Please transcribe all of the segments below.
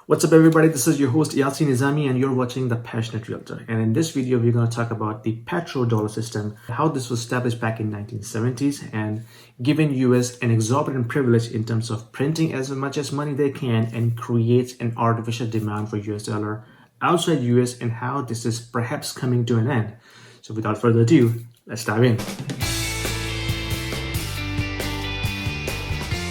What's up everybody, this is your host Yasin and you're watching The Passionate Realtor. And in this video, we're going to talk about the petrodollar system, how this was established back in 1970s and given US an exorbitant privilege in terms of printing as much as money they can and creates an artificial demand for US dollar outside US and how this is perhaps coming to an end. So without further ado, let's dive in.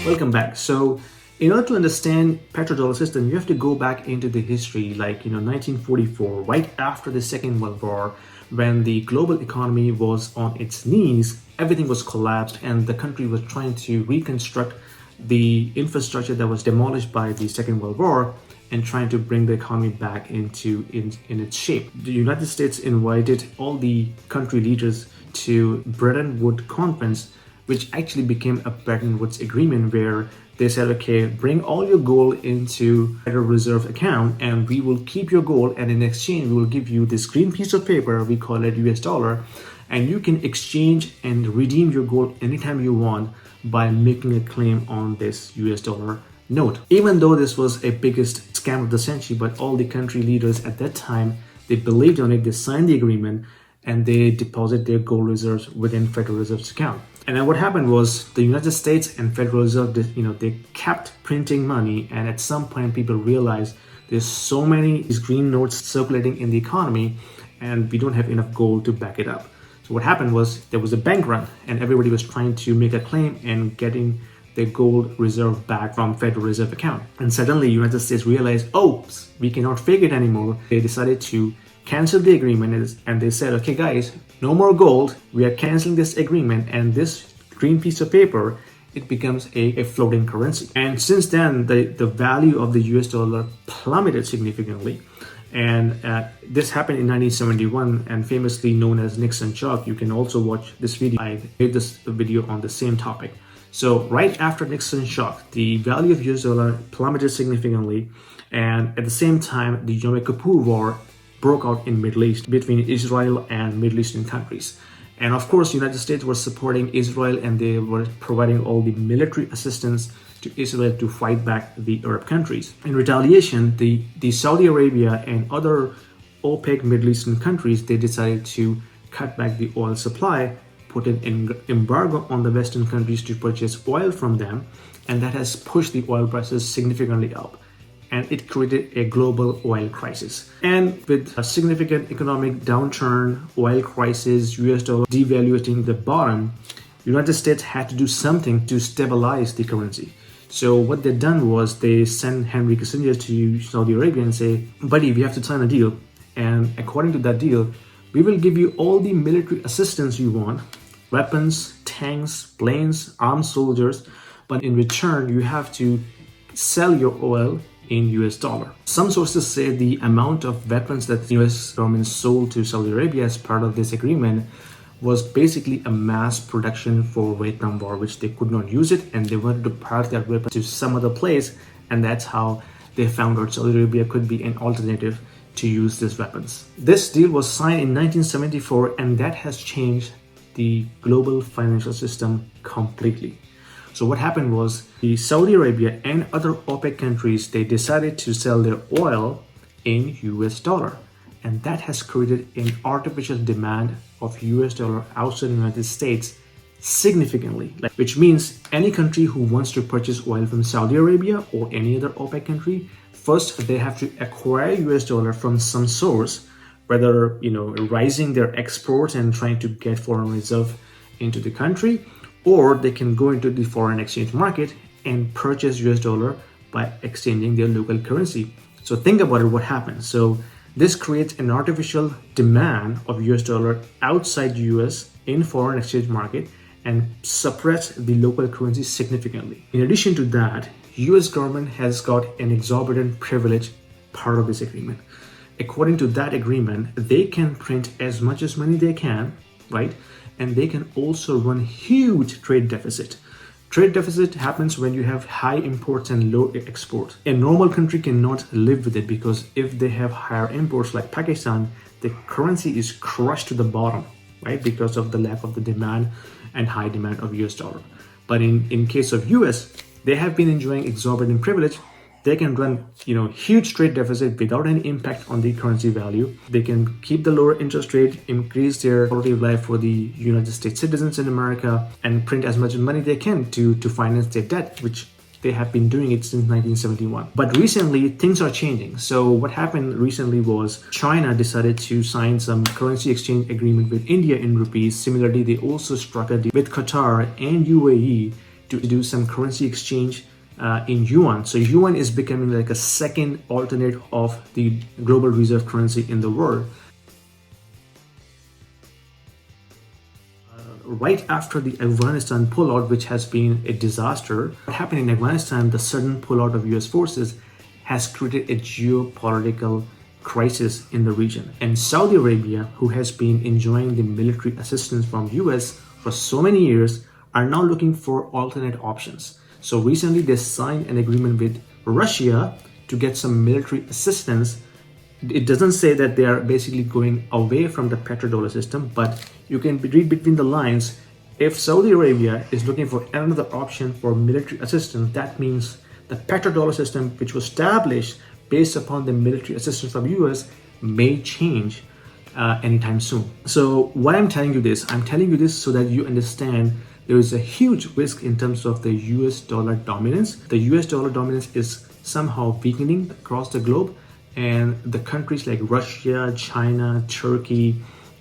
Welcome back. So in order to understand petrodollar system, you have to go back into the history, like 1944, right after the Second World War, when the global economy was on its knees, everything was collapsed, and the country was trying to reconstruct the infrastructure that was demolished by the Second World War and trying to bring the economy back into its shape. The United States invited all the country leaders to Bretton Woods Conference, which actually became a Bretton Woods Agreement, where they said, okay, bring all your gold into Federal Reserve account and we will keep your gold, and in exchange we will give you this green piece of paper, we call it US dollar, and you can exchange and redeem your gold anytime you want by making a claim on this US dollar note. Even though this was a biggest scam of the century, but all the country leaders at that time, they believed on it, they signed the agreement, and they deposit their gold reserves within Federal Reserve's account. And then what happened was the United States and Federal Reserve, they kept printing money, and at some point people realized there's so many these green notes circulating in the economy and we don't have enough gold to back it up. So what happened was there was a bank run and everybody was trying to make a claim and getting their gold reserve back from Federal Reserve account. And suddenly United States realized, oh, we cannot fake it anymore. They decided to cancel the agreement, and they said, okay guys, no more gold, we are canceling this agreement, and this green piece of paper, it becomes a floating currency. And since then the value of the US dollar plummeted significantly, and this happened in 1971 and famously known as Nixon shock. You can also watch this video. I made this video on the same topic. So right after Nixon shock, the value of US dollar plummeted significantly, and at the same time the Yom Kippur War broke out in Middle East between Israel and Middle Eastern countries. And of course, United States were supporting Israel and they were providing all the military assistance to Israel to fight back the Arab countries. In retaliation, the Saudi Arabia and other OPEC Middle Eastern countries, they decided to cut back the oil supply, put an embargo on the Western countries to purchase oil from them, and that has pushed the oil prices significantly up. And it created a global oil crisis. And with a significant economic downturn, oil crisis, US dollar devaluating the bottom, United States had to do something to stabilize the currency. So what they done was they sent Henry Kissinger to Saudi Arabia and say, buddy, we have to sign a deal. And according to that deal, we will give you all the military assistance you want, weapons, tanks, planes, armed soldiers, but in return, you have to sell your oil in US dollar. Some sources say the amount of weapons that the US government sold to Saudi Arabia as part of this agreement was basically a mass production for Vietnam War, which they could not use it and they wanted to pass that weapon to some other place, and that's how they found out Saudi Arabia could be an alternative to use these weapons. This deal was signed in 1974 and that has changed the global financial system completely. So what happened was the Saudi Arabia and other OPEC countries, they decided to sell their oil in US dollar. And that has created an artificial demand of US dollar outside the United States significantly, which means any country who wants to purchase oil from Saudi Arabia or any other OPEC country, first they have to acquire US dollar from some source, whether, rising their exports and trying to get foreign reserve into the country, or they can go into the foreign exchange market and purchase US dollar by exchanging their local currency. So think about it, what happens. So this creates an artificial demand of US dollar outside US in foreign exchange market and suppress the local currency significantly. In addition to that, US government has got an exorbitant privilege part of this agreement. According to that agreement, they can print as much as money they can, right? And they can also run huge trade deficit. Trade deficit happens when you have high imports and low exports. A normal country cannot live with it because if they have higher imports like Pakistan, the currency is crushed to the bottom, right? Because of the lack of the demand and high demand of US dollar. But in case of US, they have been enjoying exorbitant privilege they can run, huge trade deficit without any impact on the currency value. They can keep the lower interest rate, increase their quality of life for the United States citizens in America, and print as much money they can to finance their debt, which they have been doing it since 1971. But recently, things are changing. So what happened recently was China decided to sign some currency exchange agreement with India in rupees. Similarly, they also struck a deal with Qatar and UAE to do some currency exchange in yuan. So yuan is becoming like a second alternate of the global reserve currency in the world. Right after the Afghanistan pullout, which has been a disaster, what happened in Afghanistan, the sudden pullout of US forces has created a geopolitical crisis in the region. And Saudi Arabia, who has been enjoying the military assistance from US for so many years, are now looking for alternate options. So recently they signed an agreement with Russia to get some military assistance. It doesn't say that they are basically going away from the petrodollar system, but you can read between the lines. If Saudi Arabia is looking for another option for military assistance, that means the petrodollar system, which was established based upon the military assistance from US, may change anytime soon. So why I'm telling you this? I'm telling you this so that you understand there is a huge risk in terms of the US dollar dominance. The US dollar dominance is somehow weakening across the globe, and the countries like Russia, China, Turkey,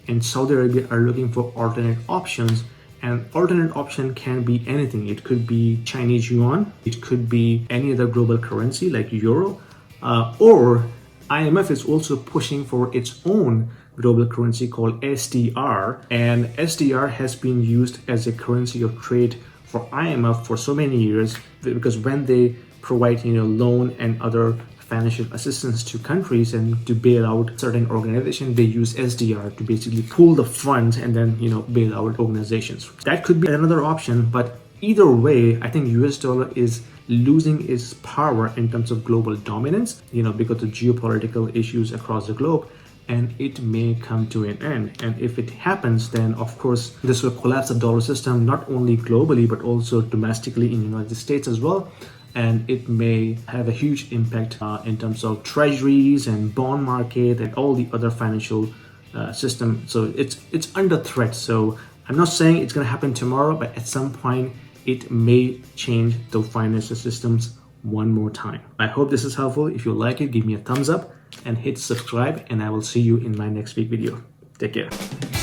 and Saudi Arabia are looking for alternate options. And alternate option can be anything. It could be Chinese yuan, it could be any other global currency like euro, or IMF is also pushing for its own global currency called SDR, and SDR has been used as a currency of trade for IMF for so many years, because when they provide loan and other financial assistance to countries and to bail out certain organizations, they use SDR to basically pool the funds and then bail out organizations. That could be another option, but either way, I think US dollar is losing its power in terms of global dominance, because of geopolitical issues across the globe, and it may come to an end. And if it happens, then of course this will collapse the dollar system, not only globally but also domestically in the United States as well. And it may have a huge impact in terms of treasuries and bond market and all the other financial system. So it's under threat. So I'm not saying it's going to happen tomorrow, but at some point it may change the financial systems one more time. I hope this is helpful. If you like it, give me a thumbs up and hit subscribe, and I will see you in my next week video. Take care.